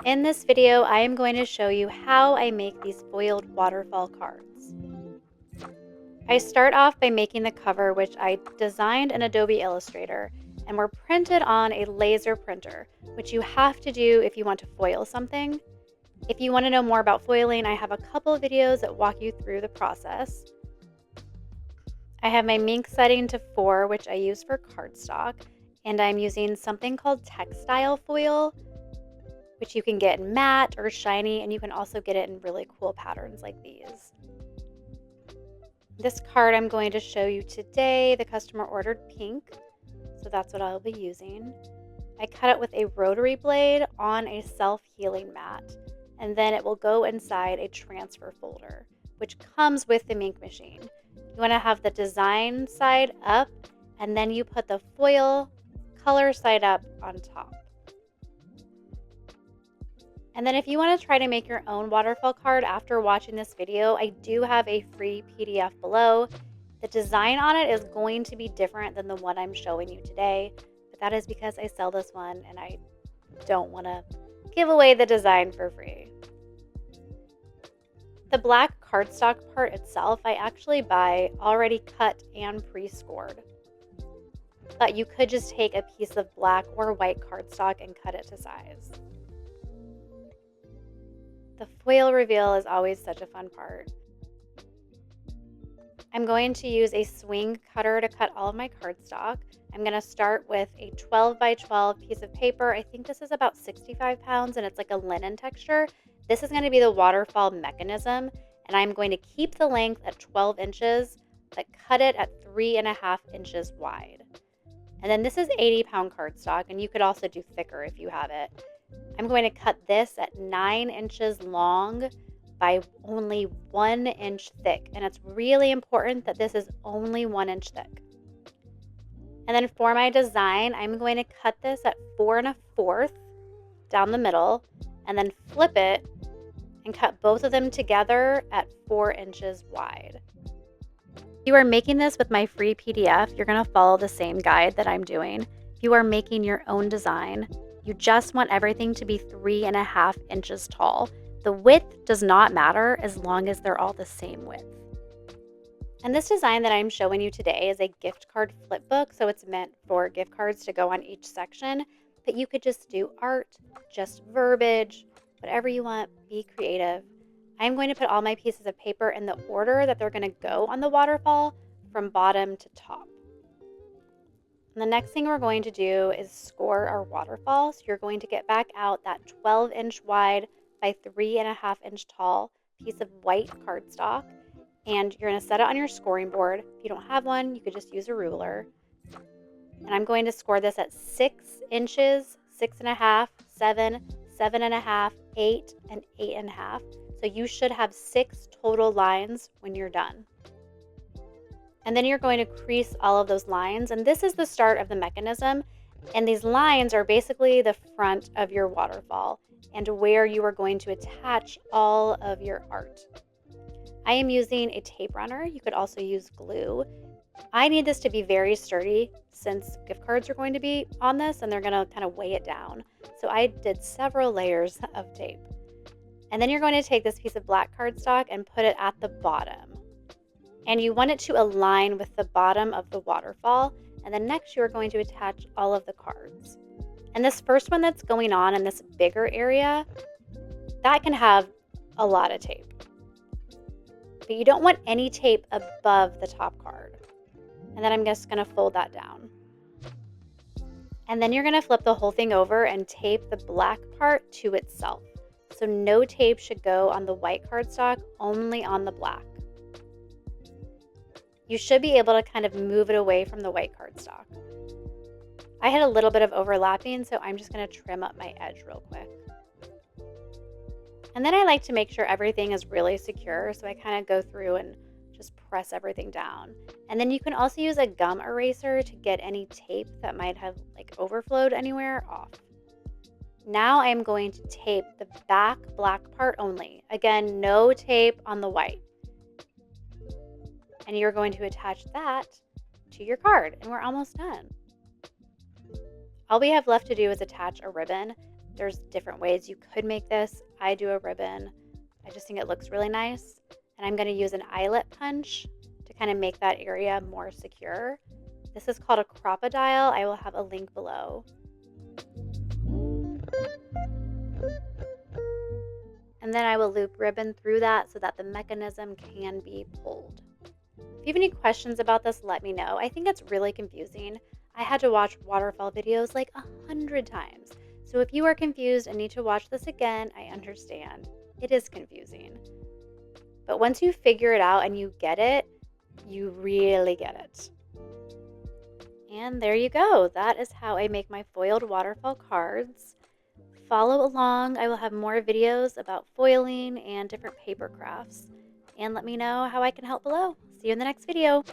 In this video, I am going to show you how I make these foiled waterfall cards. I start off by making the cover, which I designed in Adobe Illustrator and were printed on a laser printer, which you have to do if you want to foil something. If you want to know more about foiling, I have a couple of videos that walk you through the process. I have my Mink setting to 4, which I use for cardstock, and I'm using something called textile foil, which you can get in matte or shiny, and you can also get it in really cool patterns like these. This card I'm going to show you today, the customer ordered pink, so that's what I'll be using. I cut it with a rotary blade on a self-healing mat, and then it will go inside a transfer folder, which comes with the Mink machine. You want to have the design side up, and then you put the foil color side up on top. And then if you want to try to make your own waterfall card after watching this video, I do have a free PDF below. The design on it is going to be different than the one I'm showing you today, but that is because I sell this one and I don't want to give away the design for free. The black cardstock part itself, I actually buy already cut and pre-scored. But you could just take a piece of black or white cardstock and cut it to size. The foil reveal is always such a fun part. I'm going to use a swing cutter to cut all of my cardstock. I'm going to start with a 12 by 12 piece of paper. I think this is about 65 pounds and it's like a linen texture. This is going to be the waterfall mechanism, and I'm going to keep the length at 12 inches, but cut it at 3.5 inches wide. And then this is 80-pound cardstock, and you could also do thicker if you have it. I'm going to cut this at 9 inches long by only 1 inch thick. And it's really important that this is only 1 inch thick. And then for my design, I'm going to cut this at 4 1/4 down the middle, and then flip it and cut both of them together at 4 inches wide. If you are making this with my free PDF, you're going to follow the same guide that I'm doing. If you are making your own design, you just want everything to be 3.5 inches tall. The width does not matter as long as they're all the same width. And this design that I'm showing you today is a gift card flip book, so it's meant for gift cards to go on each section, but you could just do art, just verbiage, whatever you want, be creative. I'm going to put all my pieces of paper in the order that they're going to go on the waterfall from bottom to top. And the next thing we're going to do is score our waterfall. So you're going to get back out that 12 inch wide by 3.5 inch tall piece of white cardstock, and you're going to set it on your scoring board. If you don't have one, you could just use a ruler. And I'm going to score this at 6 inches, 6.5, 7, 7.5, 8, and 8.5. So you should have 6 total lines when you're done. And then you're going to crease all of those lines. And this is the start of the mechanism. And these lines are basically the front of your waterfall and where you are going to attach all of your art. I am using a tape runner. You could also use glue. I need this to be very sturdy since gift cards are going to be on this and they're going to kind of weigh it down. So I did several layers of tape. And then you're going to take this piece of black cardstock and put it at the bottom. And you want it to align with the bottom of the waterfall. And then next you are going to attach all of the cards. And this first one that's going on in this bigger area, that can have a lot of tape. But you don't want any tape above the top card. And then I'm just going to fold that down. And then you're going to flip the whole thing over and tape the black part to itself. So no tape should go on the white cardstock, only on the black. You should be able to kind of move it away from the white cardstock. I had a little bit of overlapping, so I'm just going to trim up my edge real quick. And then I like to make sure everything is really secure, so I kind of go through and just press everything down. And then you can also use a gum eraser to get any tape that might have like overflowed anywhere off. Now I'm going to tape the back black part only. Again, no tape on the white. And you're going to attach that to your card, and we're almost done. All we have left to do is attach a ribbon. There's different ways you could make this. I do a ribbon. I just think it looks really nice. And I'm going to use an eyelet punch to kind of make that area more secure. This is called a crocodile. I will have a link below. And then I will loop ribbon through that so that the mechanism can be pulled. If you have any questions about this, let me know. I think it's really confusing. I had to watch waterfall videos like 100 times. So if you are confused and need to watch this again, I understand. It is confusing. But once you figure it out and you get it, you really get it. And there you go. That is how I make my foiled waterfall cards. Follow along. I will have more videos about foiling and different paper crafts. And let me know how I can help below. See you in the next video.